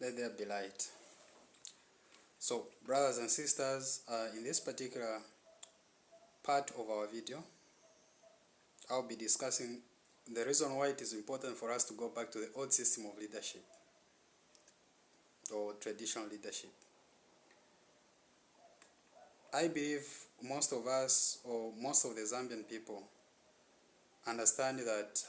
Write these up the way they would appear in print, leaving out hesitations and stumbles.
Let there be light. So, brothers and sisters, in this particular part of our video, I'll be discussing the reason why it is important for us to go back to the old system of leadership or traditional leadership. I believe most of us, or most of the Zambian people, understand that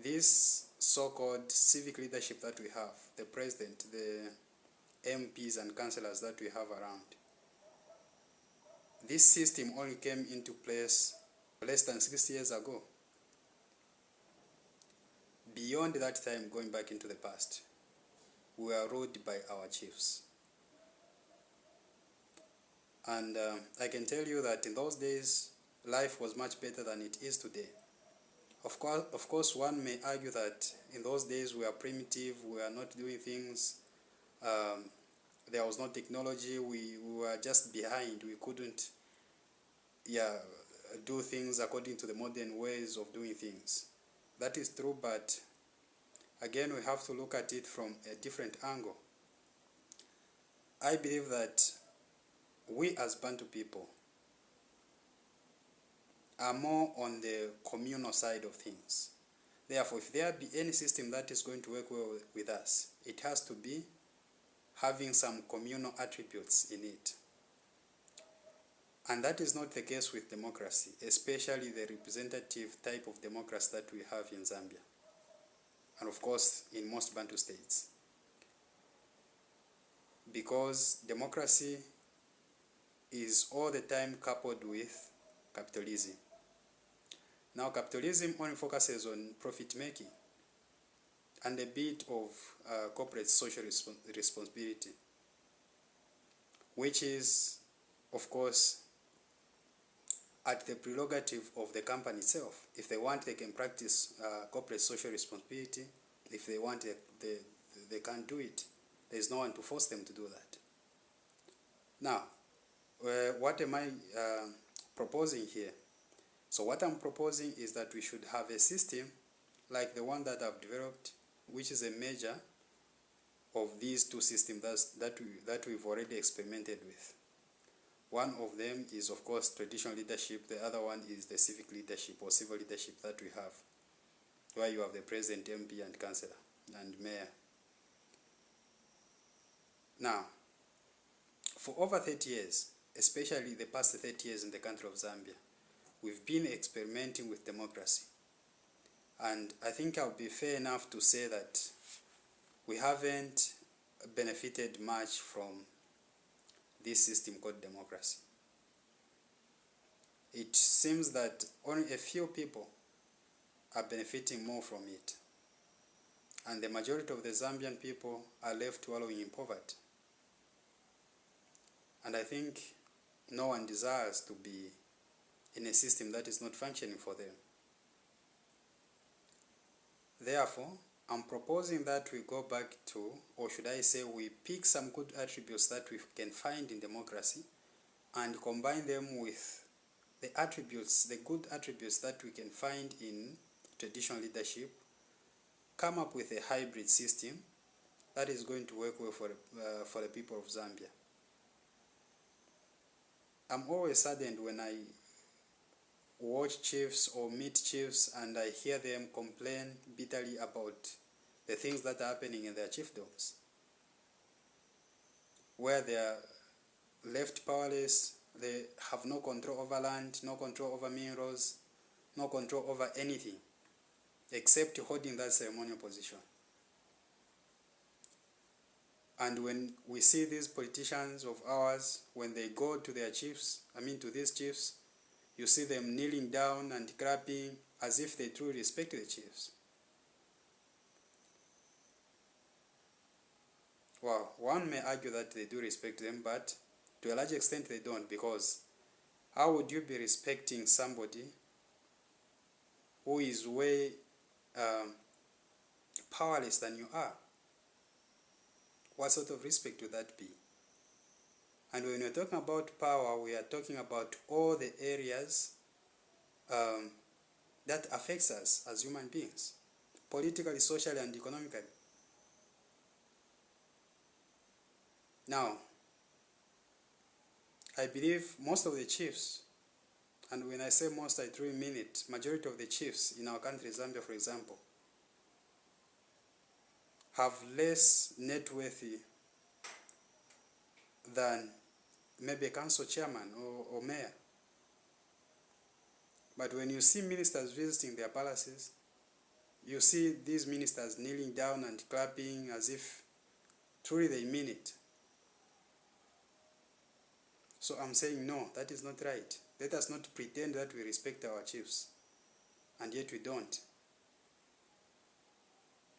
this so-called civic leadership that we have, the president, the MPs and councillors that we have around, this system only came into place less than 60 years ago. Beyond that time, going back into the past, we were ruled by our chiefs. And I can tell you that in those days, life was much better than it is today. Of course, one may argue that in those days we are primitive, we are not doing things, there was no technology, we were just behind, we couldn't do things according to the modern ways of doing things. That is true, but again, we have to look at it from a different angle. I believe that we as Bantu people are more on the communal side of things. Therefore, if there be any system that is going to work well with us, it has to be having some communal attributes in it. And that is not the case with democracy, especially the representative type of democracy that we have in Zambia. And of course, in most Bantu states. Because democracy is all the time coupled with capitalism. Now, capitalism only focuses on profit making and a bit of corporate social responsibility, which is, of course, at the prerogative of the company itself. If they want, they can practice corporate social responsibility. If they want, they can't do it. There's no one to force them to do that. Now, what am I proposing here? So what I'm proposing is that we should have a system like the one that I've developed, which is a measure of these two systems that we've already experimented with. One of them is, of course, traditional leadership. The other one is the civic leadership or civil leadership that we have, where you have the president, MP, and councillor, and mayor. Now, for over 30 years, especially the past 30 years in the country of Zambia, we've been experimenting with democracy. And I think I'll be fair enough to say that we haven't benefited much from this system called democracy. It seems that only a few people are benefiting more from it. And the majority of the Zambian people are left wallowing in poverty. And I think no one desires to be in a system that is not functioning for them. Therefore, I'm proposing that we go back to, or should I say we pick some good attributes that we can find in democracy and combine them with the good attributes that we can find in traditional leadership, come up with a hybrid system that is going to work well for the people of Zambia. I'm always saddened when I watch chiefs or meet chiefs and I hear them complain bitterly about the things that are happening in their chiefdoms, where they are left powerless, they have no control over land, no control over minerals, no control over anything, except holding that ceremonial position. And when we see these politicians of ours, when they go to their chiefs, to these chiefs, you see them kneeling down and clapping as if they truly respect the chiefs. Well, one may argue that they do respect them, but to a large extent they don't, because how would you be respecting somebody who is way powerless than you are? What sort of respect would that be? And when we're talking about power, we are talking about all the areas that affects us as human beings, politically, socially, and economically. Now, I believe most of the chiefs, and when I say most, I truly mean it, majority of the chiefs in our country, Zambia for example, have less net worth than maybe a council chairman or mayor. But when you see ministers visiting their palaces, you see these ministers kneeling down and clapping as if truly they mean it. So I'm saying no, that is not right. Let us not pretend that we respect our chiefs, and yet we don't.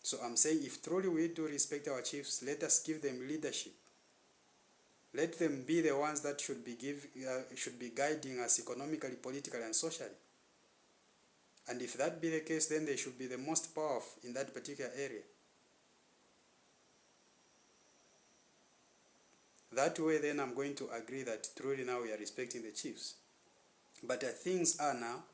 So I'm saying if truly we do respect our chiefs, let us give them leadership. Let them be the ones that should be guiding us economically, politically, and socially. And if that be the case, then they should be the most powerful in that particular area. That way, then I'm going to agree that truly now we are respecting the chiefs. But as things are now,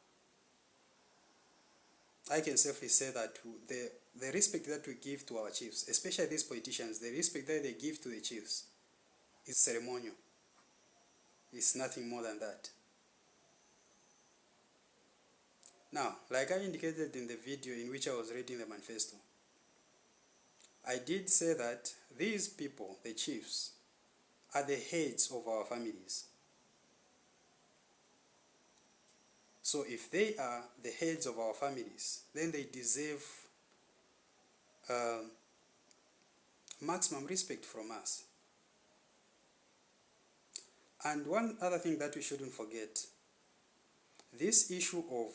I can safely say that the respect that we give to our chiefs, especially these politicians, the respect that they give to the chiefs is ceremonial. It's nothing more than that. Now, like I indicated in the video in which I was reading the manifesto, I did say that these people, the chiefs, are the heads of our families. So if they are the heads of our families, then they deserve maximum respect from us. And one other thing that we shouldn't forget, this issue of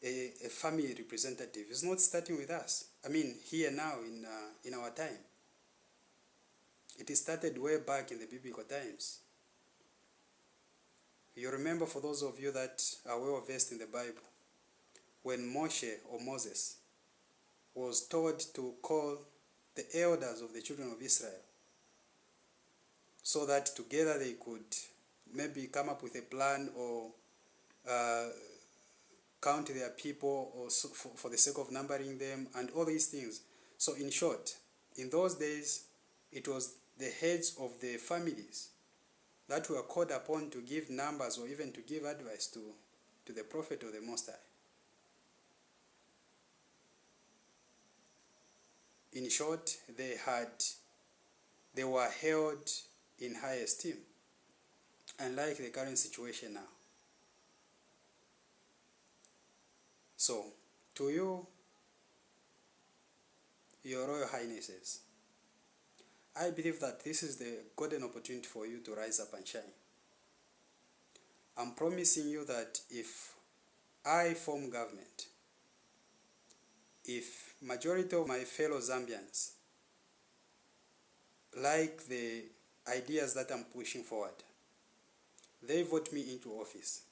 a family representative is not starting with us. I mean, here now in our time. It started way back in the biblical times. You remember, for those of you that are well versed in the Bible, when Moshe or Moses was told to call the elders of the children of Israel so that together they could maybe come up with a plan or count their people or for the sake of numbering them and all these things. So in short, in those days, it was the heads of the families that were called upon to give numbers or even to give advice to the prophet of the Most High. In short, they were held in high esteem, unlike the current situation now. So, to you, Your Royal Highnesses, I believe that this is the golden opportunity for you to rise up and shine. I'm promising you that if I form government, if majority of my fellow Zambians like the ideas that I'm pushing forward, they vote me into office,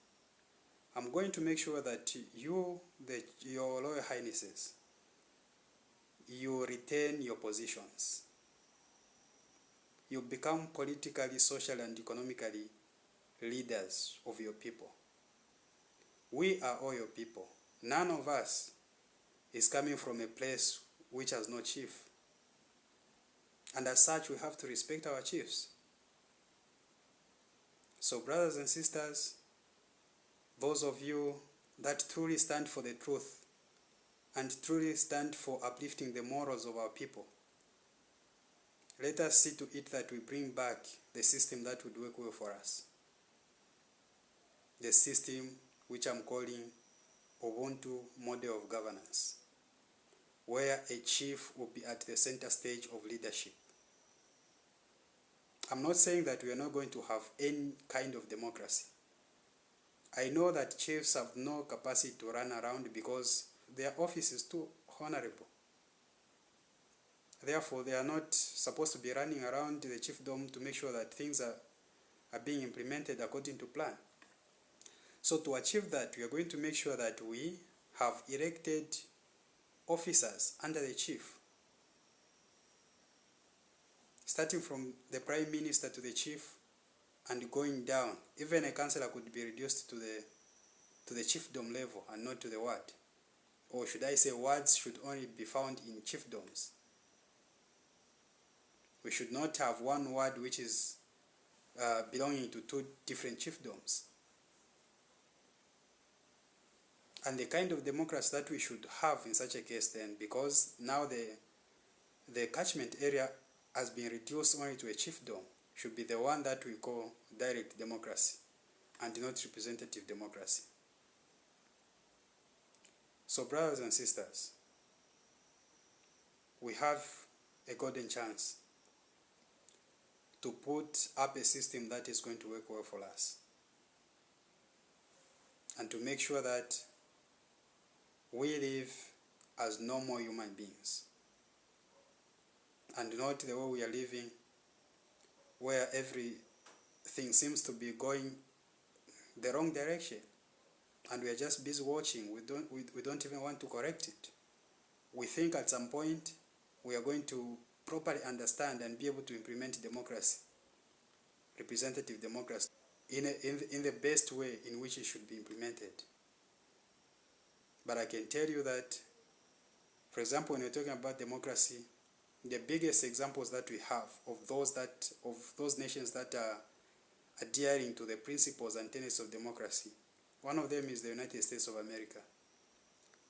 I'm going to make sure that you, your Royal Highnesses, you retain your positions. You become politically, socially, and economically leaders of your people. We are all your people. None of us is coming from a place which has no chief. And as such, we have to respect our chiefs. So brothers and sisters, those of you that truly stand for the truth and truly stand for uplifting the morals of our people, let us see to it that we bring back the system that would work well for us. The system which I'm calling Ubuntu Model of Governance, where a chief will be at the center stage of leadership. I'm not saying that we are not going to have any kind of democracy. I know that chiefs have no capacity to run around because their office is too honorable. Therefore, they are not supposed to be running around the chiefdom to make sure that things are being implemented according to plan. So to achieve that, we are going to make sure that we have elected officers under the chief, starting from the prime minister to the chief and going down. Even a councillor could be reduced to the chiefdom level and not to the ward. Or should I say, wards should only be found in chiefdoms. We should not have one ward which is belonging to two different chiefdoms. And the kind of democracy that we should have in such a case then, because now the catchment area has been reduced only to a chiefdom, should be the one that we call direct democracy and not representative democracy. So brothers and sisters, we have a golden chance to put up a system that is going to work well for us, and to make sure that we live as normal human beings, and not the way we are living, where everything seems to be going the wrong direction, and we are just busy watching. We don't even want to correct it. We think at some point we are going to properly understand and be able to implement democracy, representative democracy, in the best way in which it should be implemented. But I can tell you that, for example, when we're talking about democracy, the biggest examples that we have of those nations that are adhering to the principles and tenets of democracy, one of them is the United States of America.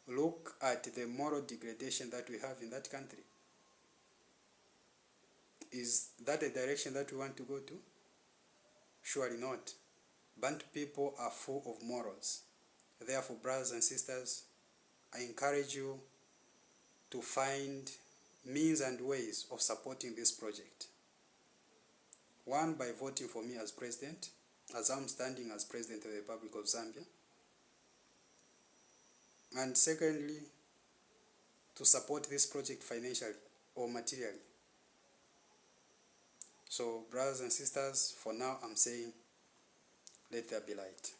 Look at the moral degradation that we have in that country. Is that a direction that we want to go to? Surely not. Bantu people are full of morals. Therefore, brothers and sisters, I encourage you to find means and ways of supporting this project. One, by voting for me as president, as I'm standing as president of the Republic of Zambia. And secondly, to support this project financially or materially. So, brothers and sisters, for now I'm saying, let there be light.